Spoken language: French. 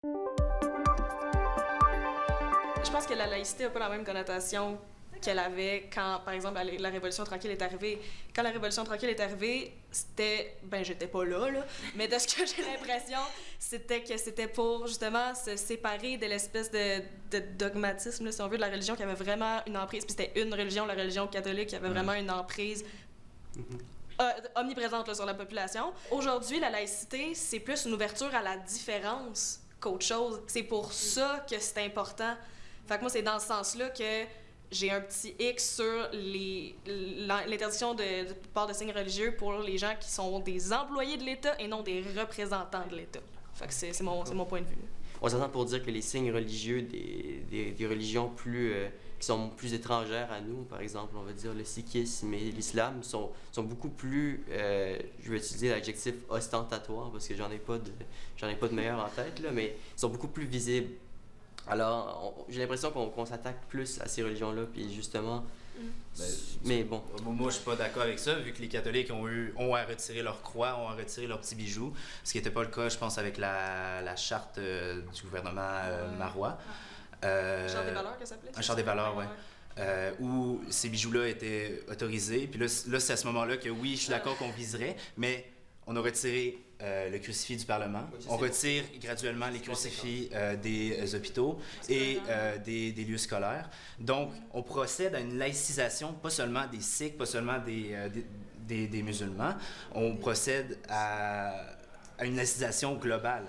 Je pense que la laïcité n'a pas la même connotation qu'elle avait quand, par exemple, la Révolution tranquille est arrivée. Quand la Révolution tranquille est arrivée, c'était... Ben, j'étais pas là, mais de ce que j'ai l'impression, c'était que c'était pour, justement, se séparer de l'espèce de dogmatisme, là, si on veut, de la religion qui avait vraiment une emprise. Puis c'était une religion, la religion catholique, qui avait vraiment une emprise omniprésente là, sur la population. Aujourd'hui, la laïcité, c'est plus une ouverture à la différence qu'autre chose. C'est pour ça que c'est important. Fait que moi, c'est dans ce sens-là que j'ai un petit X sur l'interdiction de port de signes religieux pour les gens qui sont des employés de l'État et non des représentants de l'État. Fait que c'est mon point de vue. On s'entend pour dire que les signes religieux des religions qui sont plus étrangères à nous, par exemple, on va dire le sikhisme et l'islam, sont beaucoup plus, je vais utiliser l'adjectif ostentatoire parce que j'en ai pas de meilleur en tête, là, mais ils sont beaucoup plus visibles. Alors, j'ai l'impression qu'on s'attaque plus à ces religions-là, puis justement... mais bon. Moi, je suis pas d'accord avec ça, vu que les catholiques ont à retirer leur croix, ont à retirer leurs petits bijoux, ce qui n'était pas le cas, je pense, avec la charte du gouvernement marois. Charte des valeurs, que ça s'appelait? Un charte des valeurs, oui. Où ces bijoux-là étaient autorisés. Puis là c'est à ce moment-là que oui, je suis d'accord qu'on viserait, mais on a retiré le crucifix du Parlement. Oui, on retire graduellement les crucifix des hôpitaux et des lieux scolaires. Donc, on procède à une laïcisation, pas seulement des Sikhs, pas seulement des musulmans. On procède à une laïcisation globale.